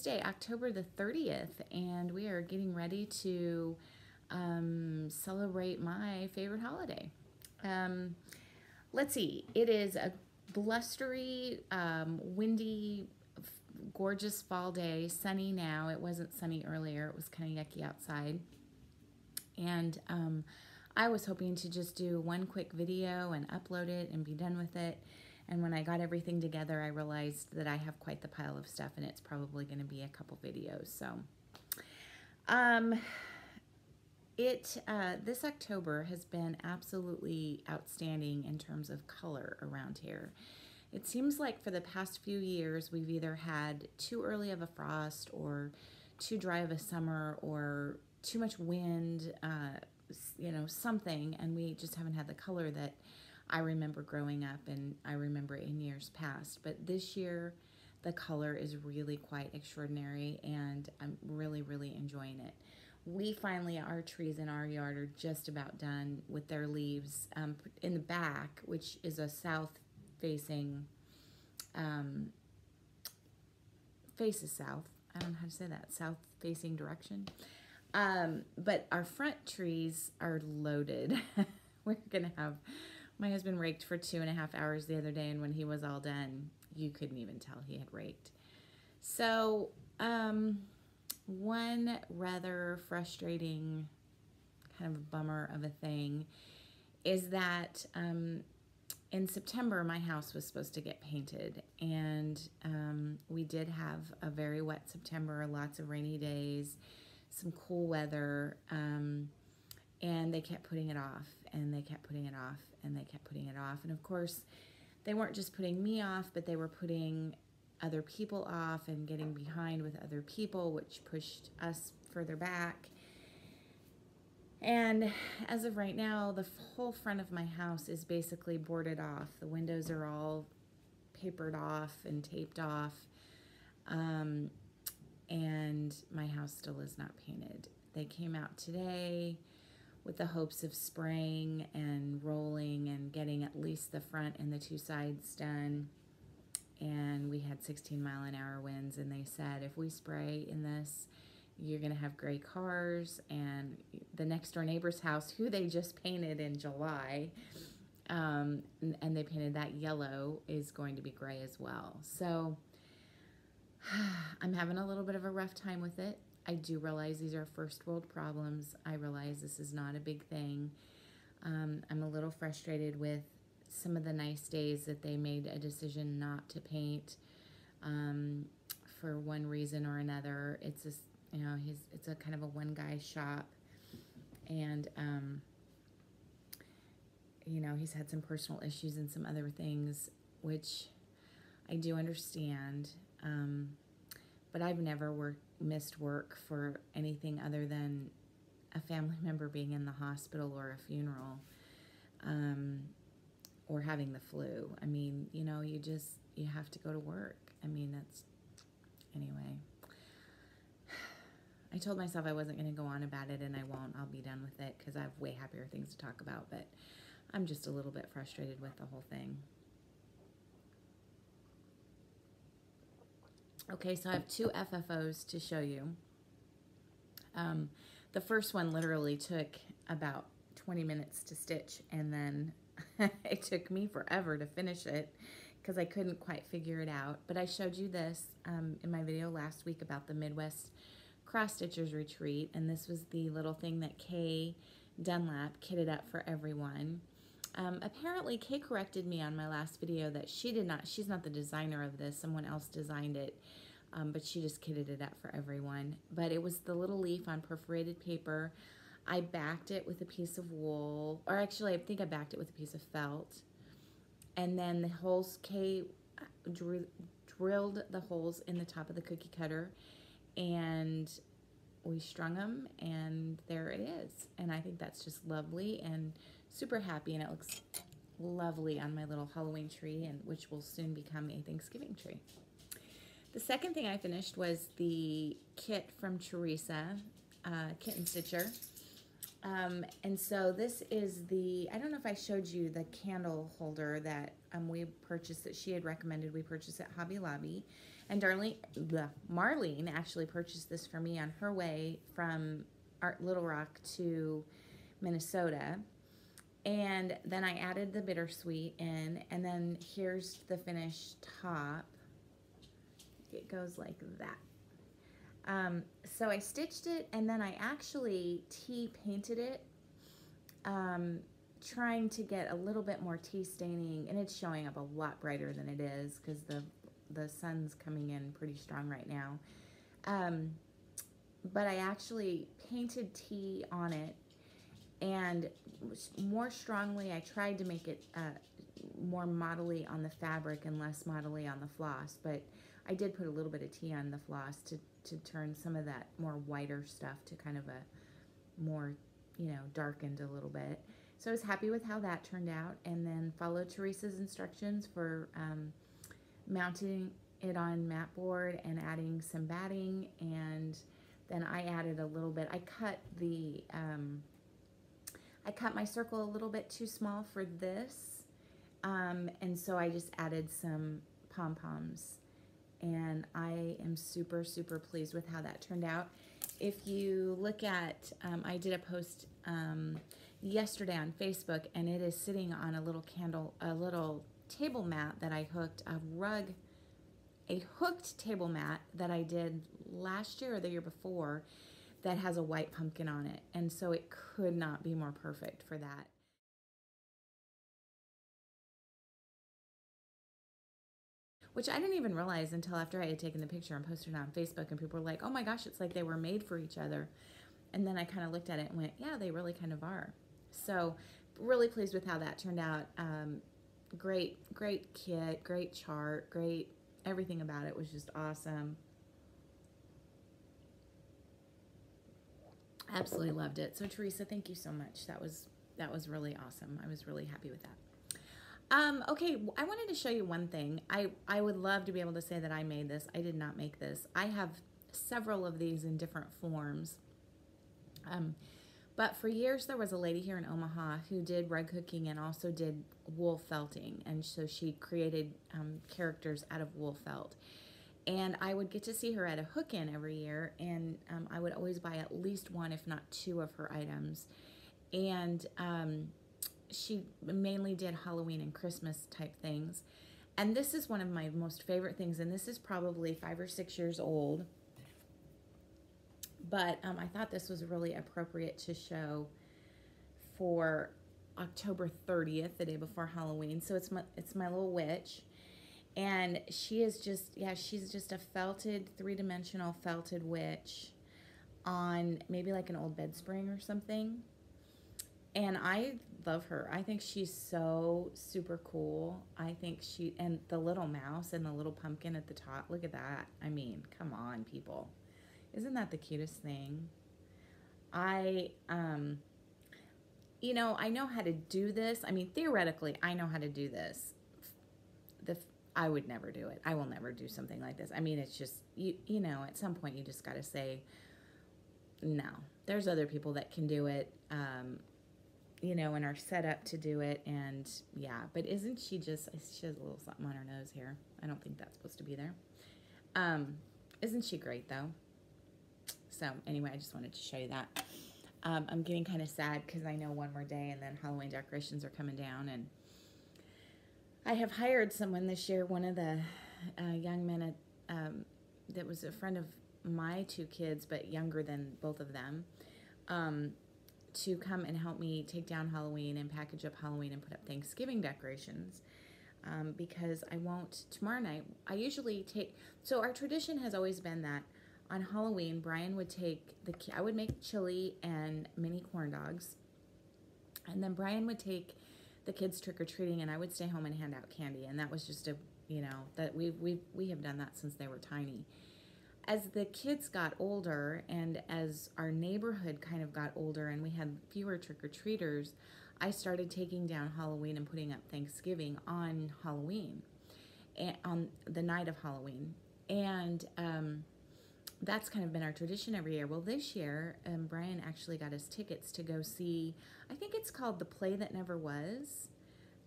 Tuesday, October the 30th, and we are getting ready to celebrate my favorite holiday. Let's see, it is a blustery, windy, gorgeous fall day, sunny now. It wasn't sunny earlier, it was kind of yucky outside. And I was hoping to just do one quick video and upload it and be done with it. And when I got everything together, I realized that I have quite the pile of stuff, and it's probably going to be a couple videos. So, this October has been absolutely outstanding in terms of color around here. It seems like for the past few years, we've either had too early of a frost, or too dry of a summer, or too much wind, you know, something, and we just haven't had the color that I remember growing up and I remember in years past. But this year, the color is really quite extraordinary, and I'm really, really enjoying it. We finally, our trees in our yard are just about done with their leaves. In the back, which is a south-facing, faces south. I don't know how to say that, south-facing direction. But our front trees are loaded. We're going to have... My husband raked for 2.5 hours the other day, and when he was all done, you couldn't even tell he had raked. So, one rather frustrating kind of bummer of a thing is that in September, my house was supposed to get painted, and we did have a very wet September, lots of rainy days, some cool weather, and they kept putting it off, and they kept putting it off, and they kept putting it off. And of course, they weren't just putting me off, but they were putting other people off and getting behind with other people, which pushed us further back. And as of right now, the whole front of my house is basically boarded off. The windows are all papered off and taped off. And my house still is not painted. They came out today with the hopes of spraying and rolling and getting at least the front and the two sides done. And we had 16-mile-an-hour winds, and they said, if we spray in this, you're going to have gray cars. And the next door neighbor's house, who they just painted in July, and they painted that yellow, is going to be gray as well. So I'm having a little bit of a rough time with it. I do realize these are first world problems. I realize this is not a big thing. I'm a little frustrated with some of the nice days that they made a decision not to paint for one reason or another. It's just, you know, it's a kind of a one-guy shop, and you know, he's had some personal issues and some other things, which I do understand. But I've never missed work for anything other than a family member being in the hospital, or a funeral, or having the flu. I mean, you know, you have to go to work. I mean, anyway. I told myself I wasn't going to go on about it, and I won't. I'll be done with it because I have way happier things to talk about, but I'm just a little bit frustrated with the whole thing. Okay, so I have two FFOs to show you. The first one literally took about 20 minutes to stitch, and then it took me forever to finish it because I couldn't quite figure it out. But I showed you this in my video last week about the Midwest Cross Stitchers Retreat, and this was the little thing that Kay Dunlap kitted up for everyone. Apparently, Kay corrected me on my last video that she's not the designer of this, someone else designed it, but she just kitted it up for everyone. But it was the little leaf on perforated paper. I backed it with a piece of wool, or actually I think I backed it with a piece of felt, and then the holes, Kay drilled the holes in the top of the cookie cutter, and we strung them, and there it is. And I think that's just lovely and super happy, and it looks lovely on my little Halloween tree, and which will soon become a Thanksgiving tree. The second thing I finished was the kit from Teresa, Kitten Stitcher. And so this is the, I don't know if I showed you the candle holder that we purchased, that she had recommended we purchase at Hobby Lobby. And Marlene actually purchased this for me on her way from Little Rock to Minnesota. And then I added the bittersweet in, and then here's the finished top. It goes like that. So I stitched it, and then I actually tea painted it, trying to get a little bit more tea staining, and it's showing up a lot brighter than it is because the sun's coming in pretty strong right now. But I actually painted tea on it, and more strongly I tried to make it more modelly on the fabric and less modelly on the floss, but I did put a little bit of tea on the floss to turn some of that more whiter stuff to kind of a more, you know, darkened a little bit. So I was happy with how that turned out, and then followed Teresa's instructions for mounting it on mat board and adding some batting, and then I added a little bit. I cut my circle a little bit too small for this, and so I just added some pom-poms, and I am super, super pleased with how that turned out. If you look at, I did a post yesterday on Facebook, and it is sitting on a little table mat that I hooked, a hooked table mat that I did last year or the year before, that has a white pumpkin on it, and so it could not be more perfect for that. Which I didn't even realize until after I had taken the picture and posted it on Facebook, and people were like, oh my gosh, it's like they were made for each other. And then I kind of looked at it and went, yeah, they really kind of are. So really pleased with how that turned out. Great kit, great chart, great, everything about it was just awesome. Absolutely loved it. So Teresa, thank you so much. That was really awesome. I was really happy with that. Okay, I wanted to show you one thing. I would love to be able to say that I made this. I did not make this. I have several of these in different forms. But for years there was a lady here in Omaha who did rug hooking and also did wool felting, and so she created characters out of wool felt. And I would get to see her at a hook-in every year, and I would always buy at least one, if not two, of her items. And she mainly did Halloween and Christmas type things. And this is one of my most favorite things, and this is probably 5 or 6 years old. But I thought this was really appropriate to show for October 30th, the day before Halloween. So it's my little witch. And she is just, yeah, she's just a felted, 3-dimensional felted witch on maybe like an old bed spring or something. And I love her. I think she's so super cool. I think and the little mouse and the little pumpkin at the top, look at that. I mean, come on, people. Isn't that the cutest thing? You know, I know how to do this. I mean, theoretically, I know how to do this. I would never do it. I will never do something like this. I mean, it's just, you know, at some point you just got to say, no. There's other people that can do it, you know, and are set up to do it, and yeah. But isn't she just, she has a little something on her nose here. I don't think that's supposed to be there. Isn't she great, though? So, anyway, I just wanted to show you that. I'm getting kind of sad because I know one more day and then Halloween decorations are coming down, and I have hired someone this year, one of the young men that was a friend of my 2 kids, but younger than both of them, to come and help me take down Halloween and package up Halloween and put up Thanksgiving decorations. Because I won't, tomorrow night, I usually take, so our tradition has always been that on Halloween, Brian would take I would make chili and mini corn dogs, and then Brian would take the kids trick-or-treating, and I would stay home and hand out candy. And that was just a, you know, that we have done that since they were tiny. As the kids got older, and as our neighborhood kind of got older and we had fewer trick-or-treaters, I started taking down Halloween and putting up Thanksgiving on Halloween, and on the night of Halloween. And that's kind of been our tradition every year. Well, this year, Brian actually got us tickets to go see, I think it's called The Play That Never Was.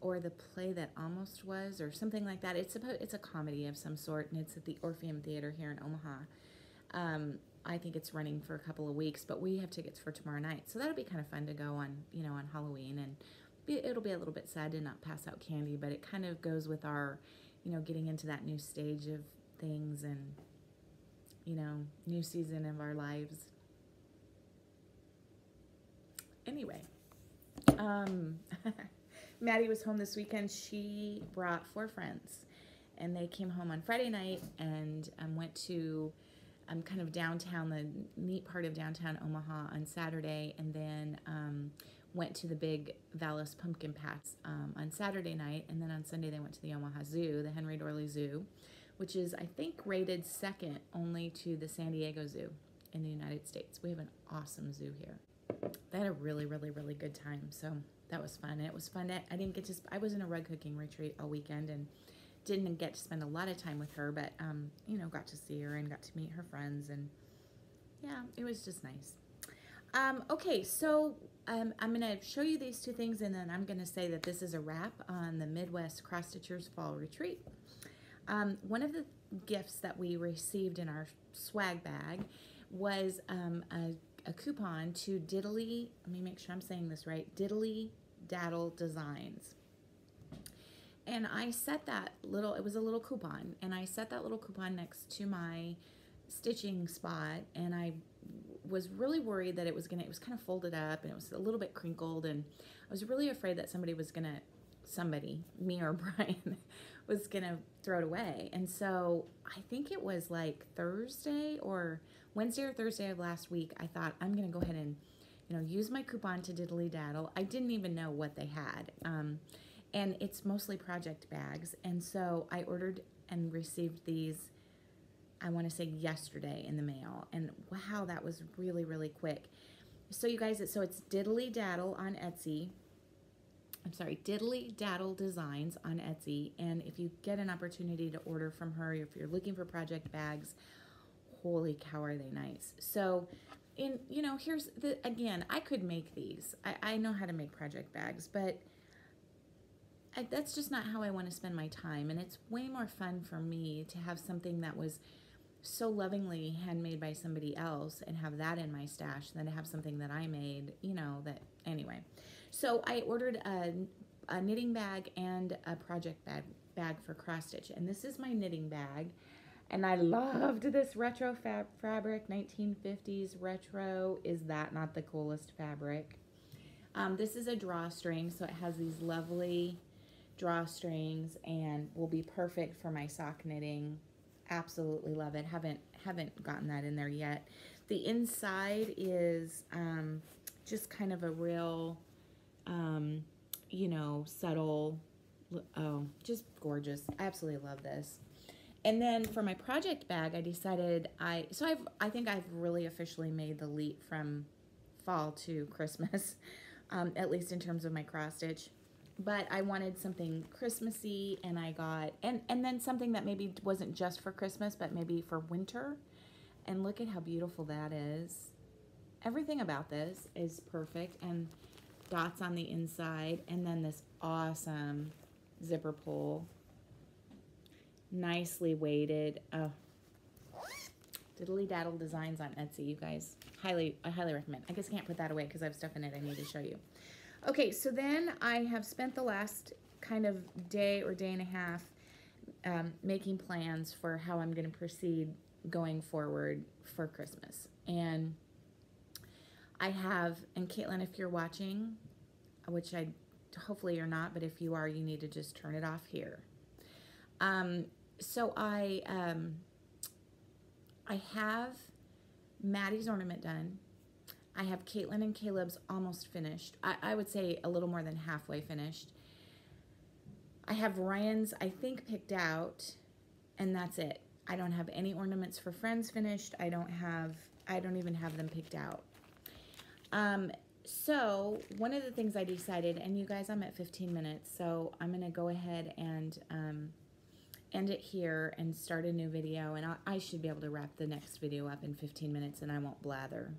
or The Play That Almost Was, or something like that. It's a comedy of some sort, and it's at the Orpheum Theater here in Omaha. I think it's running for a couple of weeks, but we have tickets for tomorrow night, so that'll be kind of fun to go on, on Halloween, and it'll be a little bit sad to not pass out candy, but it kind of goes with our, getting into that new stage of things and, new season of our lives. Anyway, Maddie was home this weekend. She brought 4 friends, and they came home on Friday night and went to kind of downtown, the neat part of downtown Omaha on Saturday, and then went to the big Vallis Pumpkin Patch on Saturday night, and then on Sunday they went to the Omaha Zoo, the Henry Dorley Zoo, which is, I think, rated second only to the San Diego Zoo in the United States. We have an awesome zoo here. They had a really, really, really good time, so that was fun. It was fun. I was in a rug cooking retreat all weekend and didn't get to spend a lot of time with her, but, got to see her and got to meet her friends, and yeah, it was just nice. Okay, so I'm going to show you these 2 things, and then I'm going to say that this is a wrap on the Midwest Cross Stitchers Fall Retreat. One of the gifts that we received in our swag bag was a coupon to Diddly, let me make sure I'm saying this right, Diddly Daddle Designs. And I set that it was a little coupon, and I set that little coupon next to my stitching spot, and I was really worried that it was kind of folded up, and it was a little bit crinkled, and I was really afraid that somebody, me or Brian, was gonna throw it away. And so I think it was like Thursday or Wednesday or Thursday of last week, I thought, I'm gonna go ahead and, use my coupon to Diddly Daddle. I didn't even know what they had. And it's mostly project bags. And so I ordered and received these, I want to say yesterday, in the mail. And wow, that was really, really quick. So you guys, it's Diddly Daddle on Etsy. I'm sorry, Diddly Daddle Designs on Etsy. And if you get an opportunity to order from her, if you're looking for project bags, holy cow, are they nice. So, here's again, I could make these. I know how to make project bags, but that's just not how I want to spend my time. And it's way more fun for me to have something that was so lovingly handmade by somebody else and have that in my stash than to have something that I made, anyway. So I ordered a knitting bag and a project bag for cross stitch. And this is my knitting bag. And I loved this retro fabric, 1950s retro. Is that not the coolest fabric? This is a drawstring, so it has these lovely drawstrings and will be perfect for my sock knitting. Absolutely love it. Haven't gotten that in there yet. The inside is just kind of a real, subtle, just gorgeous. I absolutely love this. And then for my project bag, I decided I think I've really officially made the leap from fall to Christmas, at least in terms of my cross stitch. But I wanted something Christmassy, and I got, and then something that maybe wasn't just for Christmas, but maybe for winter. And look at how beautiful that is. Everything about this is perfect, and dots on the inside, and then this awesome zipper pull. Nicely weighted. Oh, Diddly Daddle Designs on Etsy, you guys. I highly recommend. I guess I can't put that away because I have stuff in it I need to show you. Okay, so then I have spent the last kind of day or day and a half making plans for how I'm going to proceed going forward for Christmas. And I have, and Caitlin, if you're watching, which hopefully you're not, but if you are, you need to just turn it off here. So I have Maddie's ornament done. I have Caitlin and Caleb's almost finished. I would say a little more than halfway finished. I have Ryan's, I think, picked out, and that's it. I don't have any ornaments for friends finished. I don't even have them picked out. So one of the things I decided, and you guys, I'm at 15 minutes, so I'm going to go ahead and end it here and start a new video, and I should be able to wrap the next video up in 15 minutes, and I won't blather.